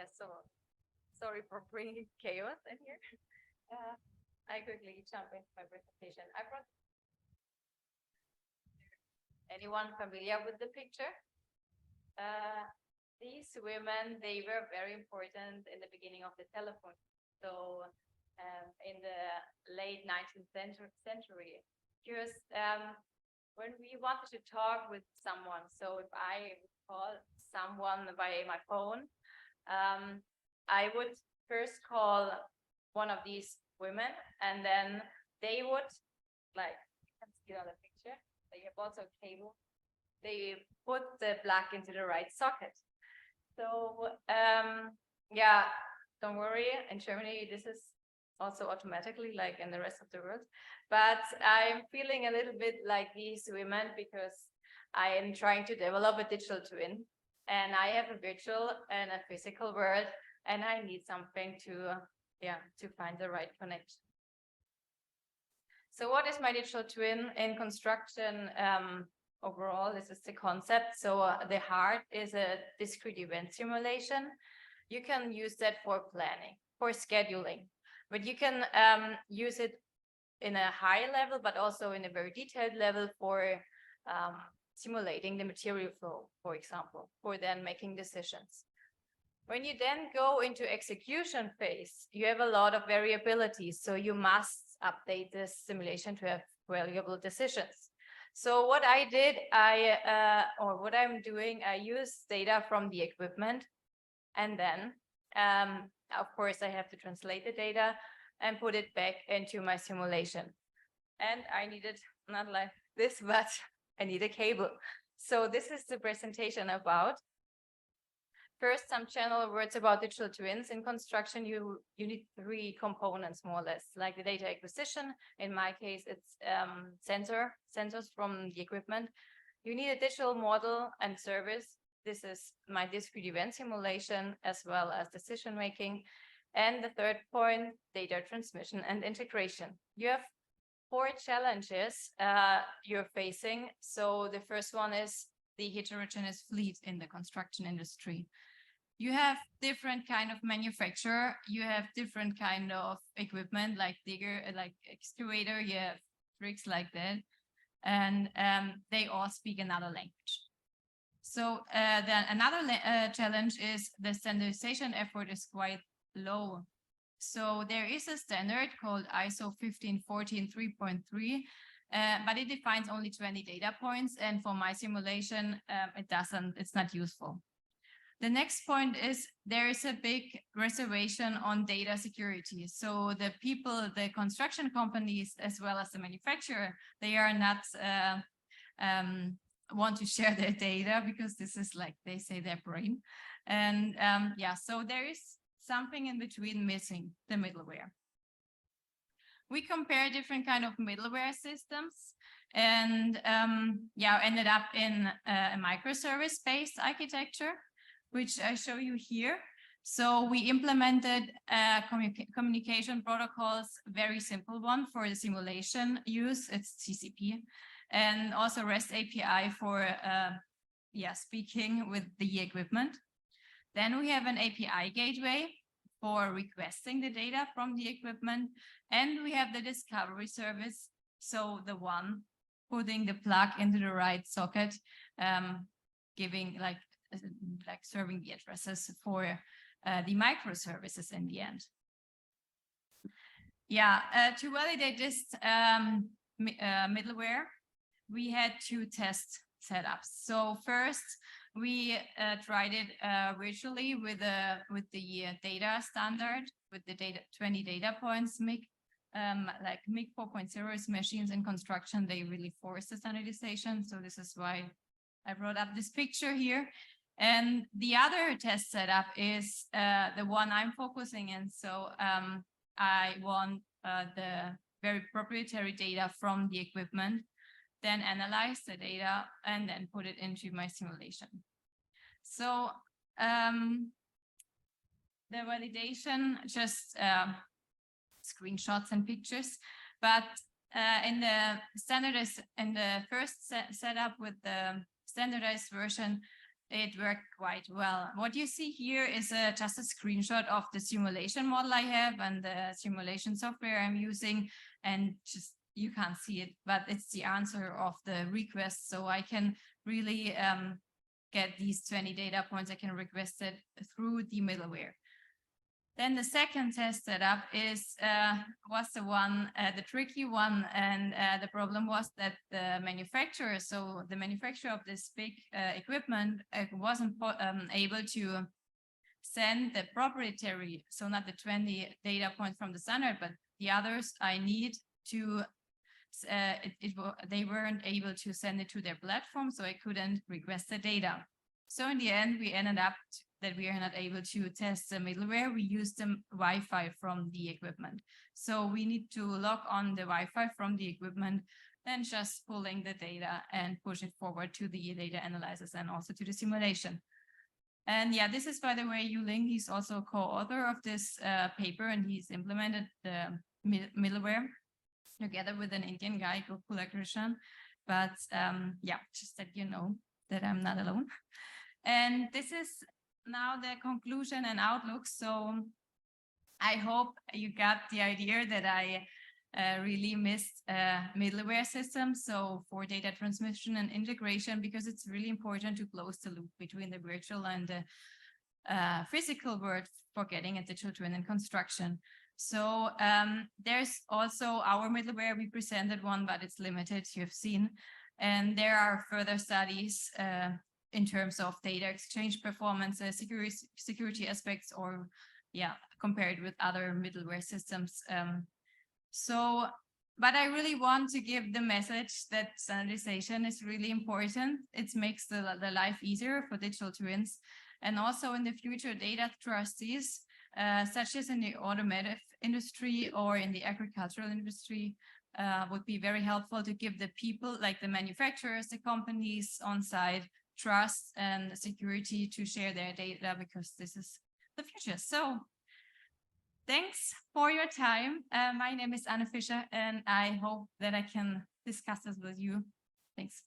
Yeah, so sorry for bringing chaos in here. I quickly jump into my presentation. I brought anyone familiar with the picture? These women, they were very important in the beginning of the telephone. So in the late 19th century, because when we wanted to talk with someone, so if I call someone by my phone, I would first call one of these women, and then they would, like, you can see on the picture, they have also a cable. They put the plug into the right socket. So, yeah, don't worry. In Germany, this is also automatically like in the rest of the world. But I'm feeling a little bit like these women because I am trying to develop a digital twin, and I have a virtual and a physical world, and I need something to find the right connection. So what is my digital twin in construction? Overall, this is the concept. So the heart is a discrete event simulation. You can use that for planning, for scheduling, but you can use it in a high level, but also in a very detailed level for simulating the material flow, for example, for then making decisions. When you then go into execution phase, you have a lot of variability. So you must update this simulation to have valuable decisions. So what I did, what I'm doing, I use data from the equipment, and then, of course, I have to translate the data and put it back into my simulation. And I needed, not like this, but I need a cable. So this is the presentation about. First, some general words about digital twins. In construction, you need three components, more or less, like the data acquisition. In my case, it's sensors from the equipment. You need a digital model and service. This is my discrete event simulation, as well as decision making. And the third point, data transmission and integration. You have 4 challenges you're facing. So the first one is the heterogeneous fleet in the construction industry. You have different kind of manufacturer, you have different kind of equipment like digger, like excavator, you have rigs like that, and they all speak another language. So then another challenge is the standardization effort is quite low. So there is a standard called ISO 15143.3, but it defines only 20 data points. And for my simulation, it's not useful. The next point is there is a big reservation on data security. So the people, the construction companies, as well as the manufacturer, they are not want to share their data because this is like, they say, their brain. And yeah, so there is something in between missing, the middleware. We compare different kind of middleware systems, and yeah, ended up in a microservice-based architecture, which I show you here. So we implemented communication protocols, very simple one for the simulation use, it's TCP, and also REST API for speaking with the equipment. Then we have an API gateway for requesting the data from the equipment, and we have the discovery service, so the one putting the plug into the right socket, giving like serving the addresses for the microservices in the end. Yeah, to validate this middleware, we had 2 test setups. So first, we tried it virtually with the data standard, with the 20 data points. MIG, like MIG 4.0 is machines in construction, they really force the standardization. So this is why I brought up this picture here. And the other test setup is the one I'm focusing in. So I want the very proprietary data from the equipment, then analyze the data, and then put it into my simulation. So the validation, just screenshots and pictures, but in the standardized, in the first setup with the standardized version, it worked quite well. What you see here is just a screenshot of the simulation model I have and the simulation software I'm using, and just you can't see it, but it's the answer of the request. So I can really get these 20 data points. I can request it through the middleware. Then the second test setup was the tricky one, and the problem was that the manufacturer, of this big equipment, wasn't able to send the proprietary, so not the 20 data points from the standard, but the others I need to. They weren't able to send it to their platform, so I couldn't request the data. So in the end, we ended up that we are not able to test the middleware. We use the Wi-Fi from the equipment. So we need to log on the Wi-Fi from the equipment, then just pulling the data and push it forward to the data analysis and also to the simulation. And yeah, this is, by the way, Yuling. He's also a co-author of this paper, and he's implemented the middleware together with an Indian guy, Gokula Krishan. But yeah, just that you know that I'm not alone. And this is now the conclusion and outlook. So I hope you got the idea that I really missed middleware systems. So for data transmission and integration, because it's really important to close the loop between the virtual and the physical world for getting a digital twin in construction. So there's also our middleware. We presented one, but it's limited, you've seen. And there are further studies in terms of data exchange performance, security aspects, or compared with other middleware systems. But I really want to give the message that standardization is really important. It makes the life easier for digital twins. And also in the future, data trustees, such as in the automotive industry or in the agricultural industry, would be very helpful to give the people, like the manufacturers, the companies on site, trust and security to share their data, because this is the future. So thanks for your time. My name is Fischer, and I hope that I can discuss this with you. Thanks.